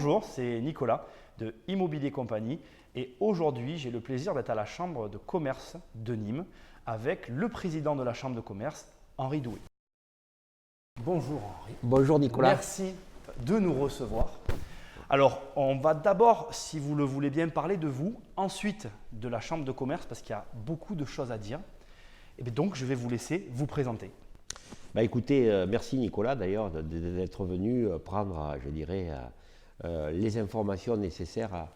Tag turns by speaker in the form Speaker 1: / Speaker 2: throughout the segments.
Speaker 1: Bonjour, c'est Nicolas de Immobilier Compagnie et aujourd'hui j'ai le plaisir d'être à la Chambre de commerce de Nîmes avec le président de la Chambre de commerce, Henri Doué. Bonjour Henri.
Speaker 2: Bonjour Nicolas.
Speaker 1: Merci de nous recevoir. Alors on va d'abord, si vous le voulez bien, parler de vous, ensuite de la Chambre de commerce parce qu'il y a beaucoup de choses à dire. Et bien donc je vais vous laisser vous présenter.
Speaker 2: Écoutez, merci Nicolas d'ailleurs d'être venu prendre, je dirais, les informations nécessaires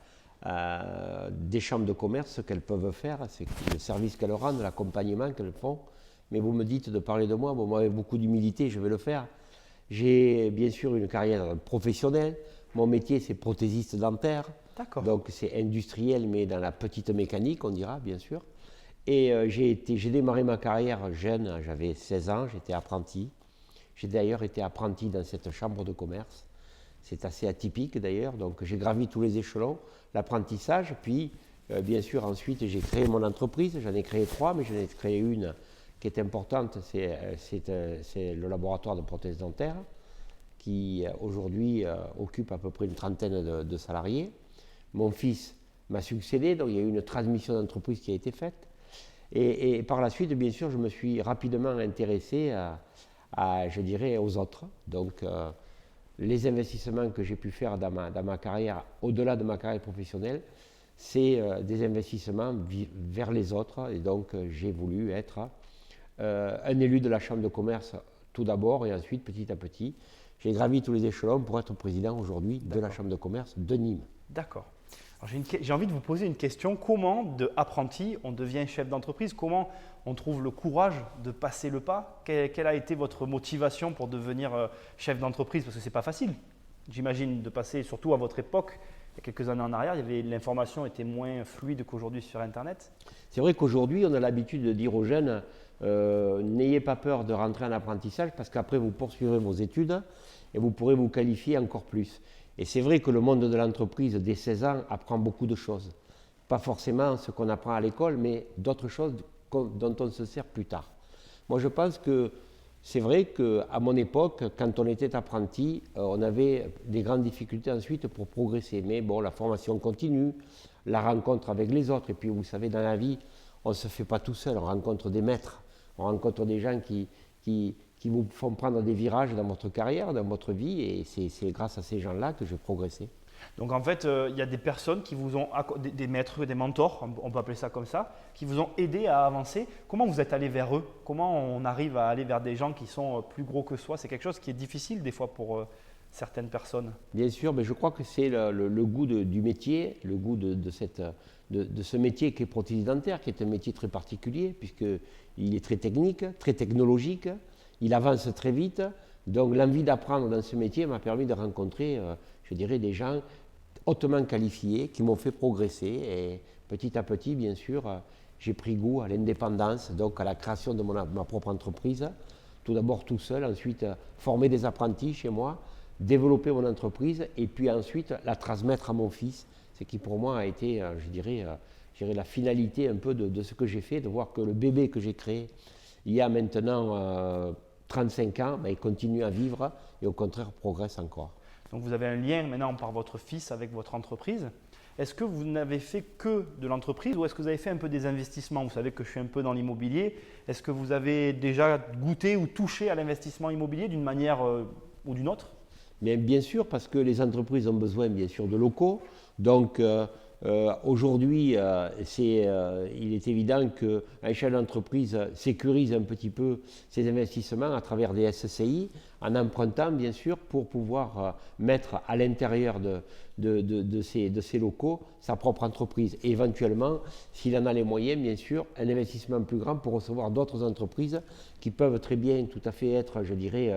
Speaker 2: des chambres de commerce, ce qu'elles peuvent faire, c'est le service qu'elles rendent, l'accompagnement qu'elles font. Mais vous me dites de parler de moi, bon, moi avec beaucoup d'humilité, je vais le faire. J'ai bien sûr une carrière professionnelle. Mon métier, c'est prothésiste dentaire.
Speaker 1: D'accord.
Speaker 2: Donc c'est industriel, mais dans la petite mécanique, on dira, bien sûr. Et j'ai démarré ma carrière jeune, j'avais 16 ans, j'étais apprenti. J'ai d'ailleurs été apprenti dans cette chambre de commerce. C'est assez atypique d'ailleurs, donc j'ai gravi tous les échelons, l'apprentissage, puis bien sûr ensuite j'ai créé mon entreprise, j'en ai créé 3, mais j'en ai créé une qui est importante, c'est le laboratoire de prothèses dentaires, qui aujourd'hui occupe à peu près une trentaine de salariés. Mon fils m'a succédé, donc il y a eu une transmission d'entreprise qui a été faite. Et par la suite, bien sûr, je me suis rapidement intéressé je dirais, aux autres. Donc, les investissements que j'ai pu faire dans ma carrière, au-delà de ma carrière professionnelle, c'est des investissements vers les autres. Et donc, j'ai voulu être un élu de la Chambre de commerce tout d'abord, et ensuite, petit à petit, j'ai gravi tous les échelons pour être président aujourd'hui de la Chambre de commerce de Nîmes.
Speaker 1: D'accord. J'ai envie de vous poser une question. Comment, de apprenti, on devient chef d'entreprise? Comment on trouve le courage de passer le pas? Quelle a été votre motivation pour devenir chef d'entreprise? Parce que ce n'est pas facile, j'imagine, de passer, surtout à votre époque, il y a quelques années en arrière, l'information était moins fluide qu'aujourd'hui sur Internet.
Speaker 2: C'est vrai qu'aujourd'hui, on a l'habitude de dire aux jeunes, n'ayez pas peur de rentrer en apprentissage parce qu'après, vous poursuivrez vos études et vous pourrez vous qualifier encore plus. Et c'est vrai que le monde de l'entreprise, dès 16 ans, apprend beaucoup de choses. Pas forcément ce qu'on apprend à l'école, mais d'autres choses dont on se sert plus tard. Moi, je pense que c'est vrai qu'à mon époque, quand on était apprenti, on avait des grandes difficultés ensuite pour progresser. Mais bon, la formation continue, la rencontre avec les autres. Et puis, vous savez, dans la vie, on ne se fait pas tout seul. On rencontre des maîtres, on rencontre des gens qui vous font prendre des virages dans votre carrière, dans votre vie, et c'est grâce à ces gens-là que j'ai progressé.
Speaker 1: Donc en fait, il y a des personnes qui vous ont, des maîtres, des mentors, on peut appeler ça comme ça, qui vous ont aidé à avancer. Comment vous êtes allé vers eux? Comment on arrive à aller vers des gens qui sont plus gros que soi? C'est quelque chose qui est difficile des fois pour certaines personnes.
Speaker 2: Bien sûr, mais je crois que c'est le goût du métier, le goût de ce métier qui est prothésiste dentaire, qui est un métier très particulier, puisqu'il est très technique, très technologique. Il avance très vite, donc l'envie d'apprendre dans ce métier m'a permis de rencontrer, je dirais, des gens hautement qualifiés qui m'ont fait progresser. Et petit à petit, bien sûr, j'ai pris goût à l'indépendance, donc à la création de ma propre entreprise. Tout d'abord tout seul, ensuite former des apprentis chez moi, développer mon entreprise et puis ensuite la transmettre à mon fils, ce qui pour moi a été, je dirais, la finalité un peu de ce que j'ai fait, de voir que le bébé que j'ai créé il y a maintenant 35 ans, il continue à vivre et au contraire progresse encore.
Speaker 1: Donc vous avez un lien maintenant par votre fils avec votre entreprise. Est-ce que vous n'avez fait que de l'entreprise ou est-ce que vous avez fait un peu des investissements? Vous savez que je suis un peu dans l'immobilier. Est-ce que vous avez déjà goûté ou touché à l'investissement immobilier d'une manière ou d'une autre?
Speaker 2: Mais bien sûr, parce que les entreprises ont besoin bien sûr de locaux. Donc aujourd'hui, il est évident qu'un chef d'entreprise sécurise un petit peu ses investissements à travers des SCI, en empruntant bien sûr pour pouvoir mettre à l'intérieur de ces locaux sa propre entreprise. Et éventuellement, s'il en a les moyens, bien sûr, un investissement plus grand pour recevoir d'autres entreprises qui peuvent très bien tout à fait être, je dirais,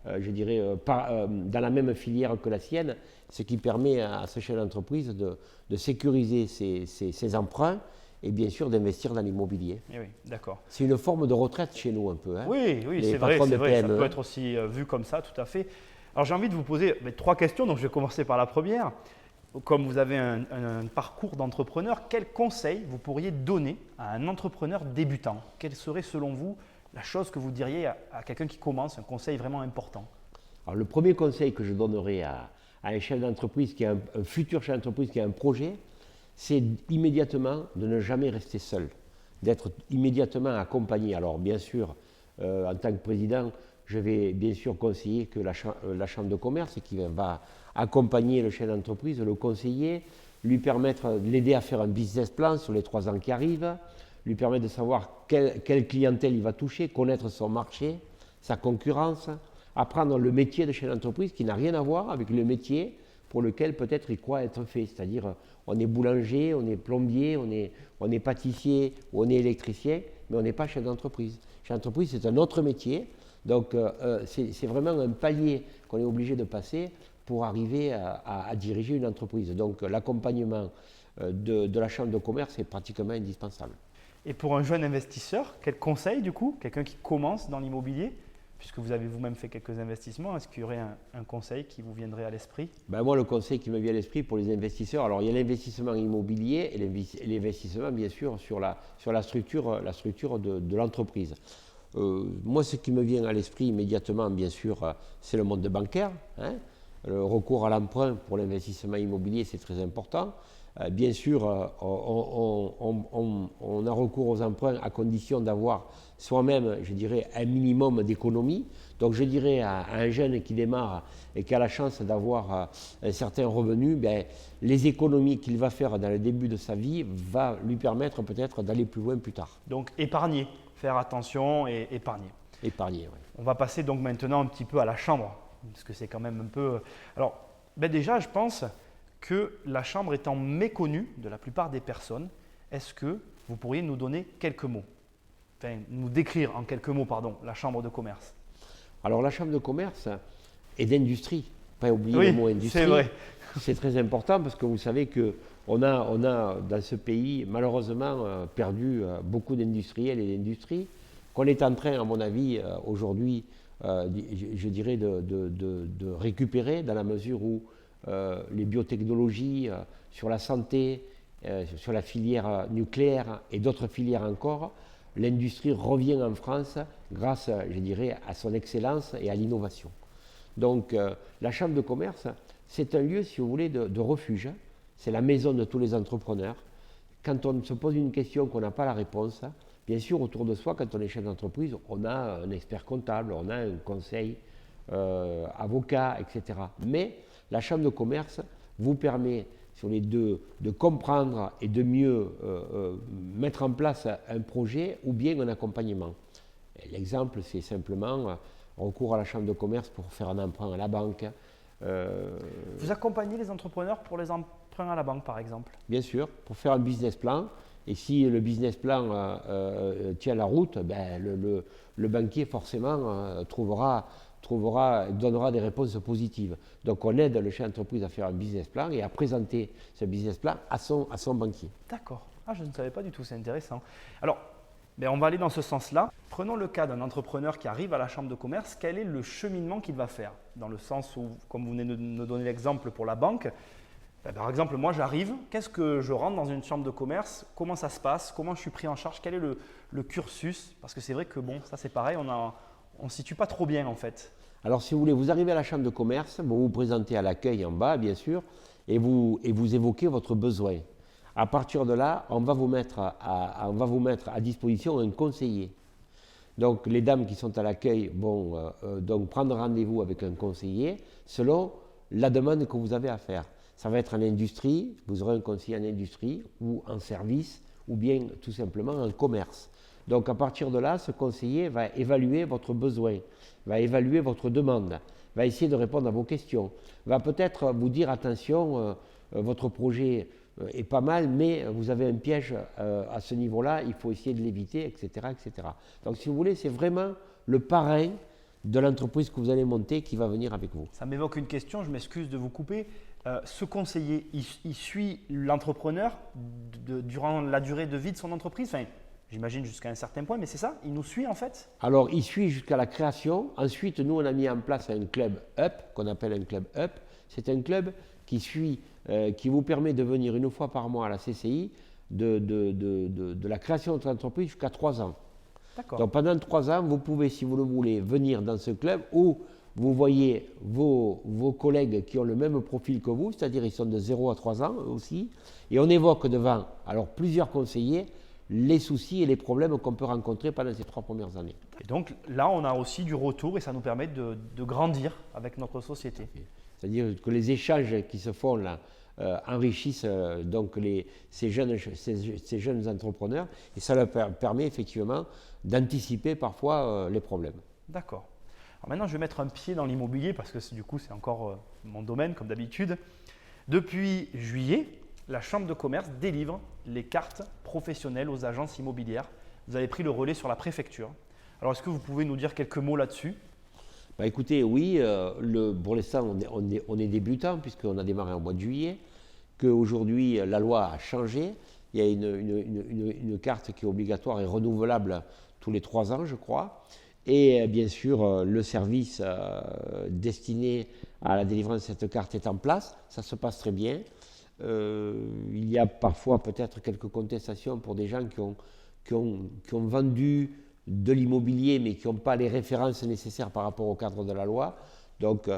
Speaker 2: dans la même filière que la sienne, ce qui permet à ce chef d'entreprise de sécuriser ses emprunts et bien sûr d'investir dans l'immobilier.
Speaker 1: Oui, d'accord.
Speaker 2: C'est une forme de retraite chez nous un peu. Hein,
Speaker 1: oui, c'est vrai, ça peut être aussi vu comme ça, tout à fait. Alors j'ai envie de vous poser 3 questions, donc je vais commencer par la première. Comme vous avez un parcours d'entrepreneur, quel conseil vous pourriez donner à un entrepreneur débutant? Quelle serait selon vous la chose que vous diriez à quelqu'un qui commence, un conseil vraiment important?
Speaker 2: Alors, le premier conseil que je donnerais à un chef d'entreprise qui a un futur chef d'entreprise qui a un projet, c'est immédiatement de ne jamais rester seul, d'être immédiatement accompagné. Alors bien sûr, en tant que président, je vais bien sûr conseiller que la chambre de commerce qui va accompagner le chef d'entreprise, le conseiller, lui permettre de l'aider à faire un business plan sur les 3 ans qui arrivent, lui permettre de savoir quelle clientèle il va toucher, connaître son marché, sa concurrence, apprendre le métier de chef d'entreprise qui n'a rien à voir avec le métier pour lequel peut-être il croit être fait. C'est-à-dire, on est boulanger, on est plombier, on est pâtissier ou on est électricien, mais on n'est pas chef d'entreprise. Chef d'entreprise, c'est un autre métier. Donc, c'est vraiment un palier qu'on est obligé de passer pour arriver à diriger une entreprise. Donc, l'accompagnement de la chambre de commerce est pratiquement indispensable.
Speaker 1: Et pour un jeune investisseur, quel conseil du coup, quelqu'un qui commence dans l'immobilier, puisque vous avez vous-même fait quelques investissements, est-ce qu'il y aurait un conseil qui vous viendrait à l'esprit?
Speaker 2: Moi, le conseil qui me vient à l'esprit pour les investisseurs, alors il y a l'investissement immobilier et l'investissement bien sûr sur la structure de l'entreprise. Moi, ce qui me vient à l'esprit immédiatement, bien sûr, c'est le monde bancaire. Hein. Le recours à l'emprunt pour l'investissement immobilier, c'est très important. Bien sûr, on a recours aux emprunts à condition d'avoir soi-même, je dirais, un minimum d'économie. Donc, je dirais à un jeune qui démarre et qui a la chance d'avoir un certain revenu, les économies qu'il va faire dans le début de sa vie va lui permettre peut-être d'aller plus loin plus tard.
Speaker 1: Donc, épargner, faire attention et épargner.
Speaker 2: Épargner, oui.
Speaker 1: On va passer donc maintenant un petit peu à la chambre, parce que c'est quand même un peu… Alors, déjà, je pense que la chambre étant méconnue de la plupart des personnes, est-ce que vous pourriez nous donner quelques mots, enfin nous décrire en quelques mots, la chambre de commerce?
Speaker 2: Alors la chambre de commerce est d'industrie, pas oublier le mot industrie.
Speaker 1: C'est vrai.
Speaker 2: C'est très important parce que vous savez qu'on a dans ce pays malheureusement perdu beaucoup d'industriels et d'industries, qu'on est en train, à mon avis, aujourd'hui, je dirais, de récupérer dans la mesure où les biotechnologies, sur la santé, sur la filière nucléaire et d'autres filières encore, l'industrie revient en France grâce, je dirais, à son excellence et à l'innovation. Donc la chambre de commerce, c'est un lieu, si vous voulez, de refuge. C'est la maison de tous les entrepreneurs. Quand on se pose une question qu'on n'a pas la réponse, bien sûr, autour de soi, quand on est chef d'entreprise, on a un expert comptable, on a un conseil avocat, etc. Mais la chambre de commerce vous permet, sur les deux, de comprendre et de mieux mettre en place un projet ou bien un accompagnement. L'exemple, c'est simplement recours à la chambre de commerce pour faire un emprunt à la banque.
Speaker 1: Vous accompagnez les entrepreneurs pour les emprunts à la banque, par exemple? Bien sûr,
Speaker 2: pour faire un business plan. Et si le business plan tient la route, le banquier forcément donnera des réponses positives. Donc on aide le chef d'entreprise à faire un business plan et à présenter ce business plan à son banquier.
Speaker 1: D'accord. Je ne savais pas du tout, c'est intéressant. Alors, on va aller dans ce sens-là. Prenons le cas d'un entrepreneur qui arrive à la chambre de commerce. Quel est le cheminement qu'il va faire? Dans le sens où, comme vous venez de nous donner l'exemple pour la banque, par exemple, moi j'arrive, qu'est-ce que je rentre dans une chambre de commerce? Comment ça se passe? Comment je suis pris en charge? Quel est le cursus? Parce que c'est vrai que ça c'est pareil, on ne se situe pas trop bien en fait.
Speaker 2: Alors si vous voulez, vous arrivez à la chambre de commerce, vous vous présentez à l'accueil en bas bien sûr, et vous évoquez votre besoin. À partir de là, on va vous mettre à disposition un conseiller. Donc les dames qui sont à l'accueil vont donc prendre rendez-vous avec un conseiller selon la demande que vous avez à faire. Ça va être en industrie, vous aurez un conseiller en industrie ou en service ou bien tout simplement en commerce. Donc à partir de là, ce conseiller va évaluer votre besoin, va évaluer votre demande, va essayer de répondre à vos questions, va peut-être vous dire attention, votre projet est pas mal, mais vous avez un piège à ce niveau-là, il faut essayer de l'éviter, etc., etc. Donc si vous voulez, c'est vraiment le parrain de l'entreprise que vous allez monter qui va venir avec vous.
Speaker 1: Ça m'évoque une question, je m'excuse de vous couper. Ce conseiller, il suit l'entrepreneur durant la durée de vie de son entreprise, enfin, j'imagine jusqu'à un certain point, mais c'est ça? Il nous suit en fait?
Speaker 2: Alors, il suit jusqu'à la création. Ensuite, nous, on a mis en place un club UP, qu'on appelle un club UP. C'est un club qui vous permet de venir une fois par mois à la CCI de la création de votre entreprise jusqu'à 3 ans.
Speaker 1: D'accord.
Speaker 2: Donc, pendant 3 ans, vous pouvez, si vous le voulez, venir dans ce club où vous voyez vos collègues qui ont le même profil que vous, c'est-à-dire ils sont de 0 à 3 ans eux aussi, et on évoque devant alors plusieurs conseillers les soucis et les problèmes qu'on peut rencontrer pendant ces 3 premières années.
Speaker 1: Et donc là, on a aussi du retour et ça nous permet de grandir avec notre société.
Speaker 2: C'est-à-dire que les échanges qui se font là enrichissent donc ces jeunes entrepreneurs et ça leur permet effectivement d'anticiper parfois les problèmes.
Speaker 1: D'accord. Alors maintenant, je vais mettre un pied dans l'immobilier parce que du coup, c'est encore mon domaine comme d'habitude. Depuis juillet, la Chambre de commerce délivre les cartes professionnelles aux agences immobilières. Vous avez pris le relais sur la préfecture. Alors, est-ce que vous pouvez nous dire quelques mots là-dessus ?
Speaker 2: Bah écoutez, oui, pour l'instant, on est débutant puisqu'on a démarré en mois de juillet, qu'aujourd'hui, la loi a changé. Il y a une carte qui est obligatoire et renouvelable tous les 3 ans, je crois. Et bien sûr, le service destiné à la délivrance de cette carte est en place. Ça se passe très bien. Il y a parfois peut-être quelques contestations pour des gens qui ont vendu de l'immobilier mais qui n'ont pas les références nécessaires par rapport au cadre de la loi. Donc,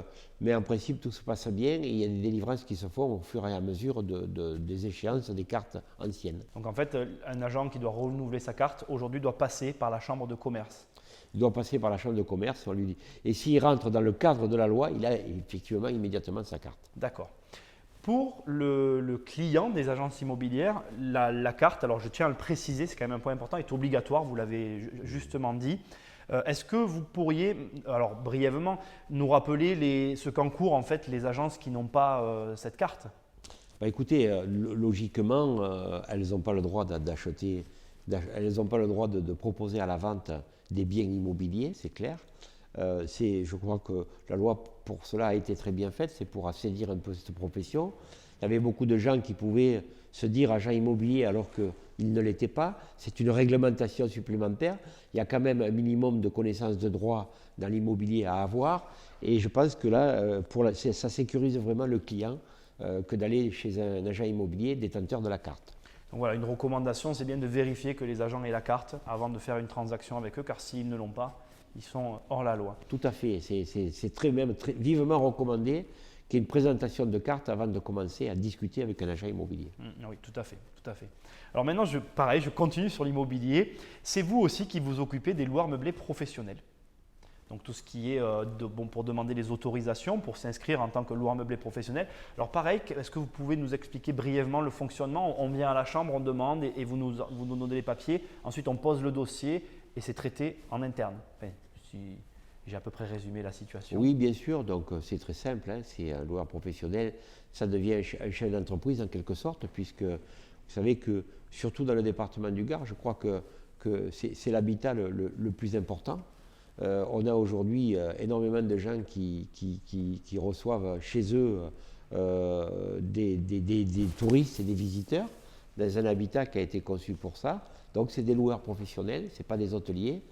Speaker 2: mais en principe, tout se passe bien et il y a des délivrances qui se font au fur et à mesure des échéances des cartes anciennes.
Speaker 1: Donc en fait, un agent qui doit renouveler sa carte aujourd'hui doit passer par la Chambre de commerce.
Speaker 2: Il doit passer par la Chambre de commerce, on lui dit. Et s'il rentre dans le cadre de la loi, il a effectivement immédiatement sa carte.
Speaker 1: D'accord. Pour le client des agences immobilières, la carte, alors je tiens à le préciser, c'est quand même un point important, est obligatoire, vous l'avez justement dit. Est-ce que vous pourriez, alors brièvement, nous rappeler ce qu'encourent en fait les agences qui n'ont pas cette carte ?
Speaker 2: Bah écoutez, logiquement, elles n'ont pas le droit d'acheter, elles n'ont pas le droit de proposer à la vente des biens immobiliers, c'est clair. Je crois que la loi pour cela a été très bien faite, c'est pour assainir un peu cette profession. Il y avait beaucoup de gens qui pouvaient se dire agent immobilier alors qu'ils ne l'étaient pas. C'est une réglementation supplémentaire. Il y a quand même un minimum de connaissances de droit dans l'immobilier à avoir. Et je pense que là, ça sécurise vraiment le client que d'aller chez un agent immobilier détenteur de la carte.
Speaker 1: Donc voilà, une recommandation, c'est bien de vérifier que les agents aient la carte avant de faire une transaction avec eux, car s'ils ne l'ont pas, ils sont hors la loi.
Speaker 2: Tout à fait, c'est très vivement recommandé qu'il y ait une présentation de carte avant de commencer à discuter avec un agent immobilier.
Speaker 1: Oui, tout à fait, tout à fait. Alors maintenant, je continue sur l'immobilier. C'est vous aussi qui vous occupez des loueurs meublés professionnels. Donc tout ce qui est pour demander les autorisations, pour s'inscrire en tant que loueur meublé professionnel. Alors pareil, est-ce que vous pouvez nous expliquer brièvement le fonctionnement ? On vient à la chambre, on demande et vous nous donnez les papiers. Ensuite, on pose le dossier et c'est traité en interne. Enfin, si j'ai à peu près résumé la situation.
Speaker 2: Oui, bien sûr. Donc c'est très simple. C'est un loueur professionnel. Ça devient un chef d'entreprise en quelque sorte, puisque vous savez que surtout dans le département du Gard, je crois que c'est l'habitat le plus important. On a aujourd'hui énormément de gens qui reçoivent chez eux des touristes et des visiteurs dans un habitat qui a été conçu pour ça. Donc c'est des loueurs professionnels, ce n'est pas des hôteliers.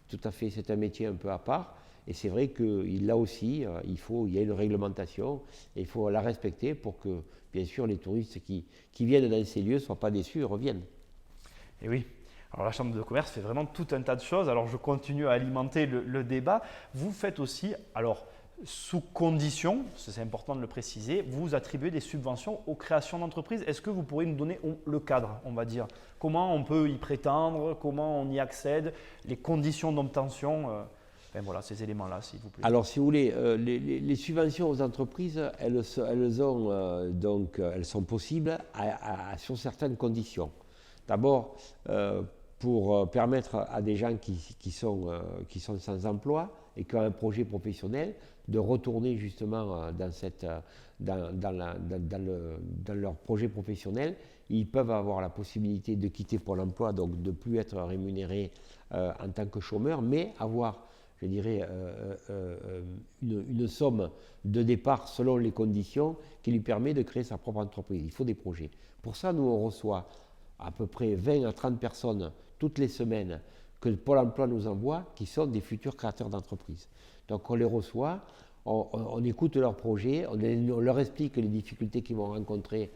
Speaker 2: Tout à fait, c'est un métier un peu à part. Et c'est vrai que là aussi, il y a une réglementation et il faut la respecter pour que, bien sûr, les touristes qui viennent dans ces lieux ne soient pas déçus et reviennent.
Speaker 1: Et oui. Alors la Chambre de commerce fait vraiment tout un tas de choses. Alors je continue à alimenter le débat. Vous faites aussi, alors sous condition, c'est important de le préciser, vous attribuez des subventions aux créations d'entreprises. Est-ce que vous pourriez nous donner le cadre, on va dire ? Comment on peut y prétendre ? Comment on y accède ? Les conditions d'obtention voilà, ces éléments-là, s'il vous plaît.
Speaker 2: Alors, si vous voulez, les subventions aux entreprises, elles sont possibles sur certaines conditions. D'abord, pour permettre à des gens qui sont sans emploi et qui ont un projet professionnel de retourner justement dans leur projet professionnel, ils peuvent avoir la possibilité de quitter Pôle emploi, donc de ne plus être rémunérés en tant que chômeurs, mais avoir, je dirais, une somme de départ selon les conditions qui lui permet de créer sa propre entreprise. Il faut des projets. Pour ça, nous, on reçoit à peu près 20 à 30 personnes toutes les semaines que Pôle emploi nous envoie, qui sont des futurs créateurs d'entreprises. Donc on les reçoit, on écoute leurs projets, on leur explique les difficultés qu'ils vont rencontrer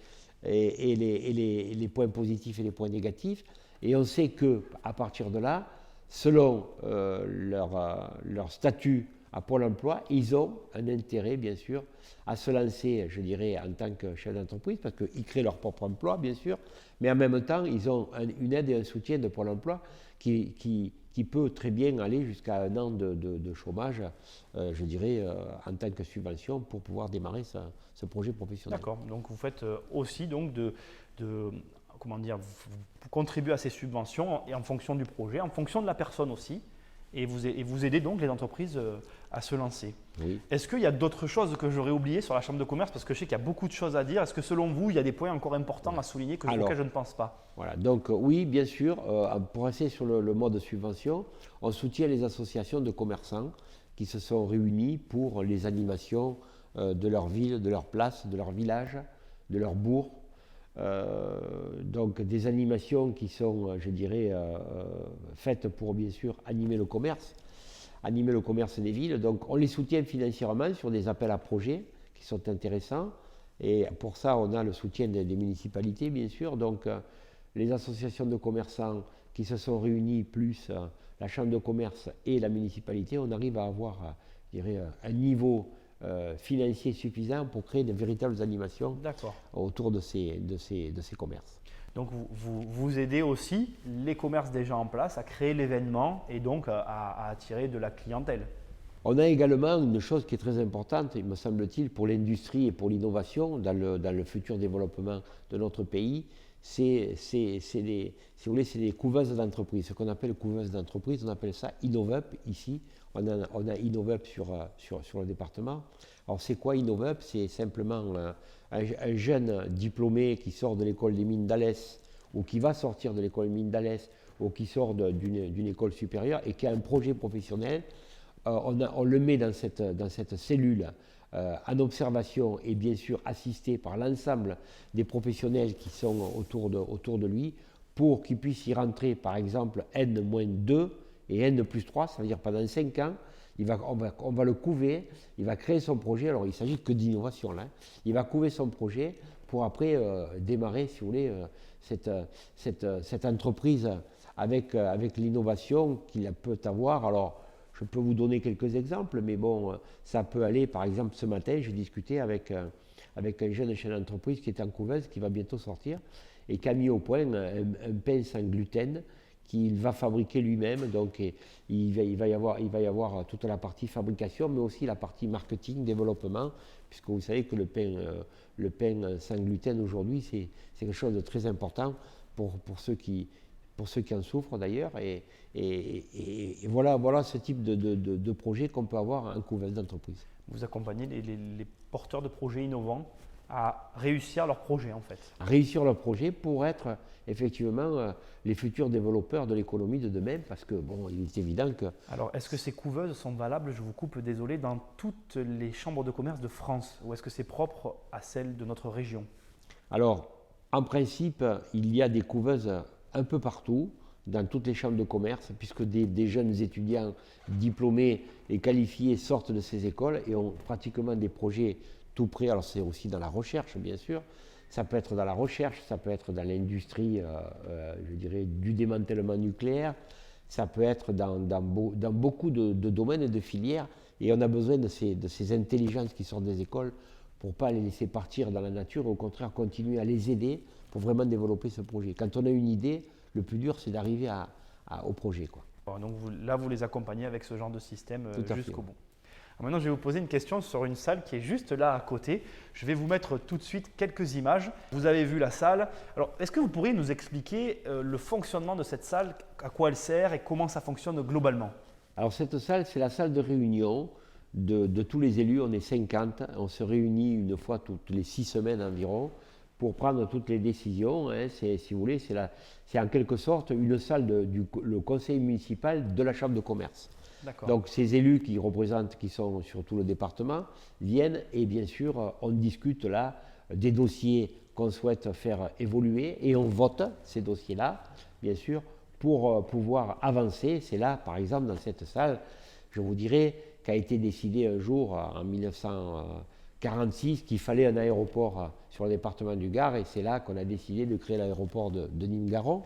Speaker 2: et les points positifs et les points négatifs, et on sait qu'à partir de là, selon leur statut à Pôle emploi, ils ont un intérêt, bien sûr, à se lancer, je dirais, en tant que chef d'entreprise, parce qu'ils créent leur propre emploi, bien sûr, mais en même temps, ils ont une aide et un soutien de Pôle emploi qui peut très bien aller jusqu'à 1 an de chômage, je dirais, en tant que subvention pour pouvoir démarrer ce projet professionnel.
Speaker 1: D'accord, donc vous faites aussi donc comment dire, vous contribuez à ces subventions et en fonction du projet, en fonction de la personne aussi, et vous aidez donc les entreprises à se lancer.
Speaker 2: Oui.
Speaker 1: Est-ce qu'il y a d'autres choses que j'aurais oubliées sur la Chambre de commerce? Parce que je sais qu'il y a beaucoup de choses à dire. Est-ce que selon vous, il y a des points encore importants à souligner auxquels je ne pense pas?
Speaker 2: Voilà, donc oui, bien sûr, pour rester sur le mode subvention, on soutient les associations de commerçants qui se sont réunis pour les animations de leur ville, de leur place, de leur village, de leur bourg. Donc des animations qui sont, je dirais, faites pour bien sûr animer le commerce des villes. Donc on les soutient financièrement sur des appels à projets qui sont intéressants. Et pour ça, on a le soutien des municipalités, bien sûr. Donc les associations de commerçants qui se sont réunies, plus la chambre de commerce et la municipalité, on arrive à avoir, je dirais, un niveau financier suffisant pour créer de véritables animations autour de ces commerces.
Speaker 1: Donc vous aidez aussi les commerces déjà en place à créer l'événement et donc à attirer de la clientèle.
Speaker 2: On a également une chose qui est très importante, il me semble-t-il, pour l'industrie et pour l'innovation dans le futur développement de notre pays, c'est des couveuses d'entreprise. Ce qu'on appelle couveuses d'entreprise, on appelle ça InnovUp ici. On a InnovUp sur le département. Alors c'est quoi InnovUp? C'est simplement un jeune diplômé qui sort de l'école des mines d'Alès ou qui va sortir de l'école des mines d'Alès ou qui sort d'une école supérieure et qui a un projet professionnel. On le met dans cette cellule en observation et bien sûr assisté par l'ensemble des professionnels qui sont autour de lui pour qu'il puisse y rentrer par exemple N-2 et N+3, ça veut dire pendant 5 ans, on va le couver, il va créer son projet, alors il ne s'agit que d'innovation là, il va couver son projet pour après démarrer, si vous voulez, cette entreprise avec l'innovation qu'il peut avoir. Alors, je peux vous donner quelques exemples, mais bon, ça peut aller, par exemple, ce matin, j'ai discuté avec un jeune chef d'entreprise qui est en couveuse, qui va bientôt sortir, et qui a mis au point un pain sans gluten qu'il va fabriquer lui-même. Donc, il va y avoir toute la partie fabrication, mais aussi la partie marketing, développement, puisque vous savez que le pain sans gluten aujourd'hui, c'est quelque chose de très important pour ceux qui en souffrent d'ailleurs. Et voilà ce type de projet qu'on peut avoir en couveuse d'entreprise.
Speaker 1: Vous accompagnez les porteurs de projets innovants à réussir leur projet en fait.
Speaker 2: À réussir leur projet pour être effectivement les futurs développeurs de l'économie de demain, parce que bon, il est évident que...
Speaker 1: Alors, est-ce que ces couveuses sont valables, je vous coupe, désolé, dans toutes les chambres de commerce de France, ou est-ce que c'est propre à celles de notre région?
Speaker 2: Alors, en principe, il y a des couveuses un peu partout, dans toutes les chambres de commerce, puisque des jeunes étudiants diplômés et qualifiés sortent de ces écoles et ont pratiquement des projets tout prêts. Alors c'est aussi dans la recherche, bien sûr. Ça peut être dans la recherche, ça peut être dans l'industrie, je dirais, du démantèlement nucléaire. Ça peut être dans beaucoup de domaines et de filières. Et on a besoin de ces intelligences qui sortent des écoles pour ne pas les laisser partir dans la nature, au contraire continuer à les aider pour vraiment développer ce projet. Quand on a une idée, le plus dur, c'est d'arriver au projet, quoi.
Speaker 1: Donc vous les accompagnez avec ce genre de système jusqu'au bout. Alors maintenant, je vais vous poser une question sur une salle qui est juste là à côté. Je vais vous mettre tout de suite quelques images. Vous avez vu la salle. Alors, est-ce que vous pourriez nous expliquer le fonctionnement de cette salle, à quoi elle sert et comment ça fonctionne globalement?
Speaker 2: Alors, cette salle, c'est la salle de réunion de tous les élus. On est 50. On se réunit une fois toutes les 6 semaines environ pour prendre toutes les décisions. Si vous voulez, c'est en quelque sorte une salle le conseil municipal de la chambre de commerce. Donc ces élus qui sont sur tout le département viennent et bien sûr on discute là des dossiers qu'on souhaite faire évoluer et on vote ces dossiers-là, bien sûr, pour pouvoir avancer. C'est là, par exemple, dans cette salle, je vous dirais, qu'a été décidé un jour en 1946 qu'il fallait un aéroport sur le département du Gard, et c'est là qu'on a décidé de créer l'aéroport de Nîmes-Garons.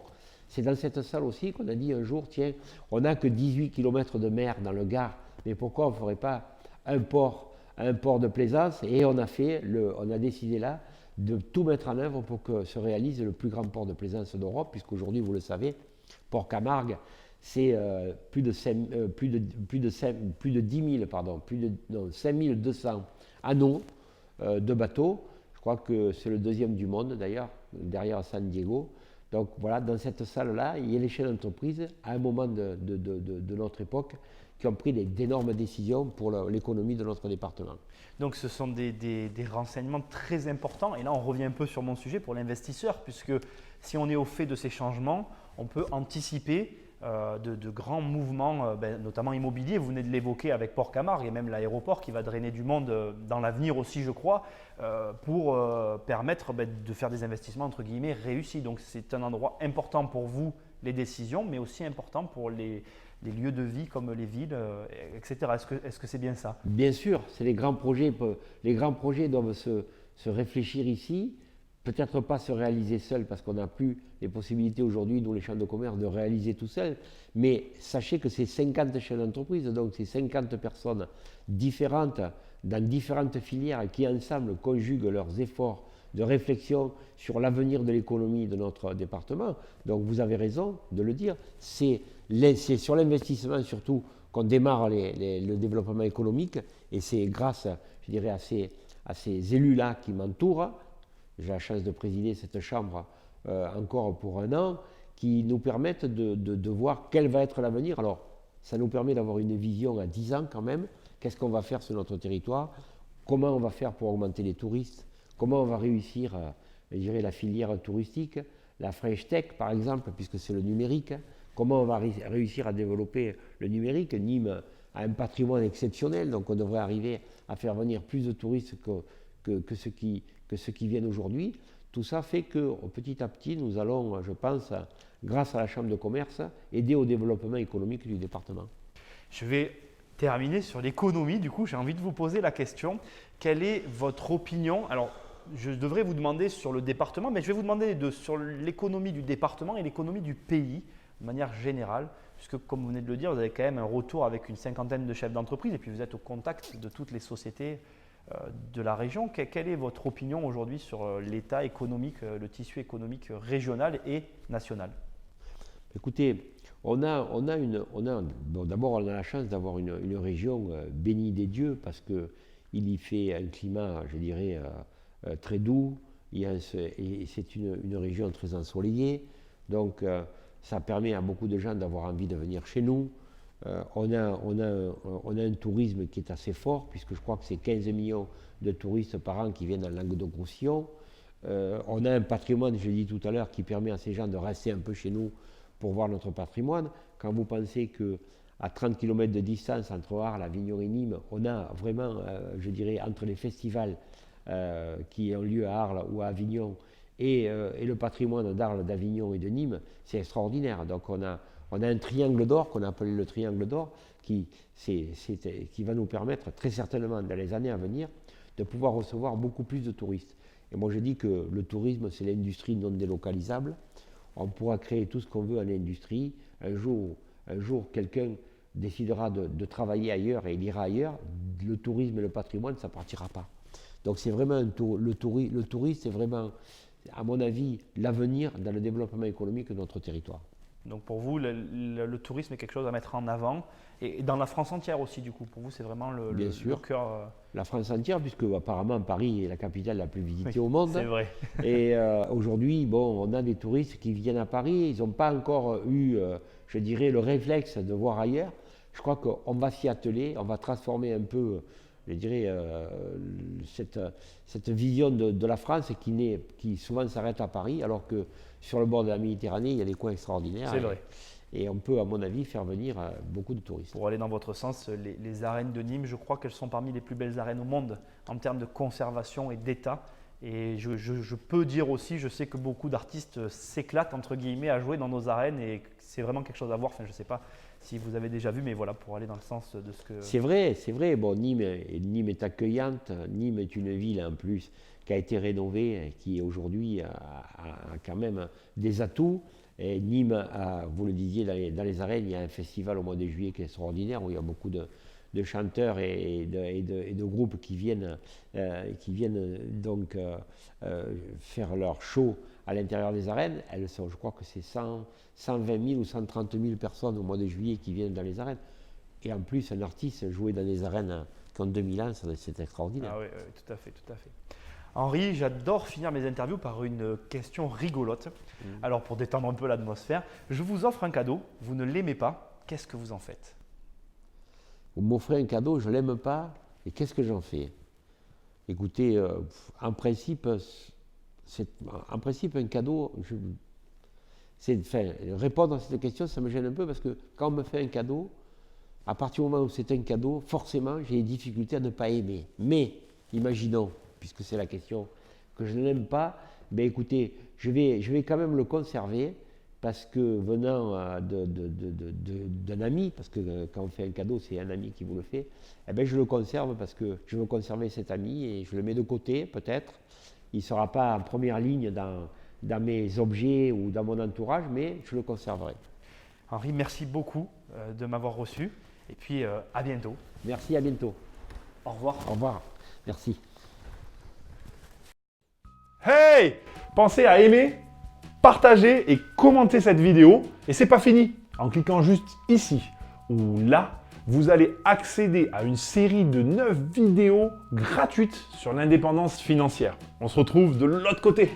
Speaker 2: C'est dans cette salle aussi qu'on a dit un jour, tiens, on n'a que 18 km de mer dans le Gard mais pourquoi on ne ferait pas un port de plaisance? Et on a décidé là de tout mettre en œuvre pour que se réalise le plus grand port de plaisance d'Europe, puisqu'aujourd'hui, vous le savez, Port Camargue, c'est plus de 5200 anneaux de bateaux. Je crois que c'est le deuxième du monde d'ailleurs, derrière San Diego. Donc voilà, dans cette salle-là, il y a les chefs d'entreprise, à un moment de notre époque, qui ont pris d'énormes décisions pour l'économie de notre département.
Speaker 1: Donc ce sont des renseignements très importants. Et là, on revient un peu sur mon sujet pour l'investisseur, puisque si on est au fait de ces changements, on peut anticiper de grands mouvements, notamment immobiliers. Vous venez de l'évoquer avec Port Camargue et même l'aéroport qui va drainer du monde dans l'avenir aussi, je crois, pour permettre de faire des investissements entre guillemets réussis. Donc c'est un endroit important pour vous, les décisions, mais aussi important pour les lieux de vie comme les villes, etc. Est-ce que c'est bien ça?
Speaker 2: Bien sûr, c'est les grands projets. Les grands projets doivent se réfléchir ici. Peut-être pas se réaliser seul parce qu'on n'a plus les possibilités aujourd'hui, nous les chambres de commerce, de réaliser tout seul. Mais sachez que c'est 50 chefs d'entreprise, donc c'est 50 personnes différentes dans différentes filières qui ensemble conjuguent leurs efforts de réflexion sur l'avenir de l'économie de notre département. Donc vous avez raison de le dire. C'est sur l'investissement surtout qu'on démarre le développement économique et c'est grâce, je dirais, à ces élus-là qui m'entourent. J'ai la chance de présider cette chambre encore pour un an, qui nous permettent de voir quel va être l'avenir. Alors, ça nous permet d'avoir une vision à 10 ans quand même. Qu'est-ce qu'on va faire sur notre territoire? Comment on va faire pour augmenter les touristes? Comment on va réussir, je dirais, la filière touristique? La French Tech, par exemple, puisque c'est le numérique. Comment on va réussir à développer le numérique? Nîmes a un patrimoine exceptionnel, donc on devrait arriver à faire venir plus de touristes que ceux qui viennent aujourd'hui. Tout ça fait que petit à petit, nous allons, je pense, grâce à la Chambre de commerce, aider au développement économique du département.
Speaker 1: Je vais terminer sur l'économie. Du coup, j'ai envie de vous poser la question. Quelle est votre opinion? Alors, je devrais vous demander sur le département, mais je vais vous demander les deux, sur l'économie du département et l'économie du pays, de manière générale, puisque comme vous venez de le dire, vous avez quand même un retour avec une cinquantaine de chefs d'entreprise et puis vous êtes au contact de toutes les sociétés de la région. Quelle est votre opinion aujourd'hui sur l'état économique, le tissu économique régional et national?
Speaker 2: Écoutez, d'abord on a la chance d'avoir une région bénie des dieux parce qu'il y fait un climat, je dirais, très doux, et c'est une région très ensoleillée, donc ça permet à beaucoup de gens d'avoir envie de venir chez nous. On a un tourisme qui est assez fort, puisque je crois que c'est 15 millions de touristes par an qui viennent en Languedoc-Roussillon. On a un patrimoine, je l'ai dit tout à l'heure, qui permet à ces gens de rester un peu chez nous pour voir notre patrimoine. Quand vous pensez qu'à 30 km de distance entre Arles, Avignon et Nîmes, on a vraiment, je dirais, entre les festivals qui ont lieu à Arles ou à Avignon et le patrimoine d'Arles, d'Avignon et de Nîmes, c'est extraordinaire. Donc on a un triangle d'or qu'on a appelé le triangle d'or qui va nous permettre très certainement dans les années à venir de pouvoir recevoir beaucoup plus de touristes. Et moi je dis que le tourisme c'est l'industrie non délocalisable. On pourra créer tout ce qu'on veut en industrie. Un jour quelqu'un décidera de travailler ailleurs et il ira ailleurs. Le tourisme et le patrimoine ça ne partira pas. Donc c'est vraiment le tourisme c'est vraiment, à mon avis, l'avenir dans le développement économique de notre territoire.
Speaker 1: Donc pour vous, le tourisme est quelque chose à mettre en avant et dans la France entière aussi du coup. Pour vous, c'est vraiment le cœur.
Speaker 2: La France entière, puisque apparemment Paris est la capitale la plus visitée au monde.
Speaker 1: C'est vrai.
Speaker 2: Et aujourd'hui, on a des touristes qui viennent à Paris. Ils n'ont pas encore eu, je dirais, le réflexe de voir ailleurs. Je crois qu'on va s'y atteler, on va transformer un peu, je dirais, cette vision de la France qui souvent s'arrête à Paris, alors que sur le bord de la Méditerranée, il y a des coins extraordinaires.
Speaker 1: C'est vrai.
Speaker 2: Et on peut, à mon avis, faire venir beaucoup de touristes.
Speaker 1: Pour aller dans votre sens, les arènes de Nîmes, je crois qu'elles sont parmi les plus belles arènes au monde en termes de conservation et d'état. Et je peux dire aussi, je sais que beaucoup d'artistes s'éclatent entre guillemets à jouer dans nos arènes et c'est vraiment quelque chose à voir. Enfin, je ne sais pas si vous avez déjà vu, mais voilà, pour aller dans le sens de ce que…
Speaker 2: C'est vrai. Bon, Nîmes est accueillante. Nîmes est une ville en plus qui a été rénovée, qui aujourd'hui a quand même des atouts. Et Nîmes, vous le disiez, dans les arènes, il y a un festival au mois de juillet qui est extraordinaire, où il y a beaucoup de de chanteurs et de groupes qui viennent donc faire leur show à l'intérieur des arènes. Elles sont, je crois que c'est 120 000 ou 130 000 personnes au mois de juillet qui viennent dans les arènes. Et en plus, un artiste jouer dans des arènes qui ont 2000 ans, c'est extraordinaire.
Speaker 1: Ah oui, tout à fait, tout à fait. Henri, j'adore finir mes interviews par une question rigolote. Alors, pour détendre un peu l'atmosphère, je vous offre un cadeau, vous ne l'aimez pas, qu'est-ce que vous en faites?
Speaker 2: Vous m'offrez un cadeau, je ne l'aime pas, et qu'est-ce que j'en fais? Écoutez, en principe, un cadeau, répondre à cette question, ça me gêne un peu parce que quand on me fait un cadeau, à partir du moment où c'est un cadeau, forcément, j'ai des difficultés à ne pas aimer. Mais, imaginons, puisque c'est la question, que je ne l'aime pas, ben écoutez, je vais quand même le conserver parce que venant d'un ami, parce que quand on fait un cadeau, c'est un ami qui vous le fait, eh ben je le conserve parce que je veux conserver cet ami et je le mets de côté, peut-être. Il ne sera pas en première ligne dans mes objets ou dans mon entourage, mais je le conserverai.
Speaker 1: Henri, merci beaucoup de m'avoir reçu et puis à bientôt.
Speaker 2: Merci, à bientôt.
Speaker 1: Au revoir.
Speaker 2: Au revoir. Merci.
Speaker 3: Hey! Pensez à aimer, partager et commenter cette vidéo. Et c'est pas fini. En cliquant juste ici ou là, vous allez accéder à une série de 9 vidéos gratuites sur l'indépendance financière. On se retrouve de l'autre côté.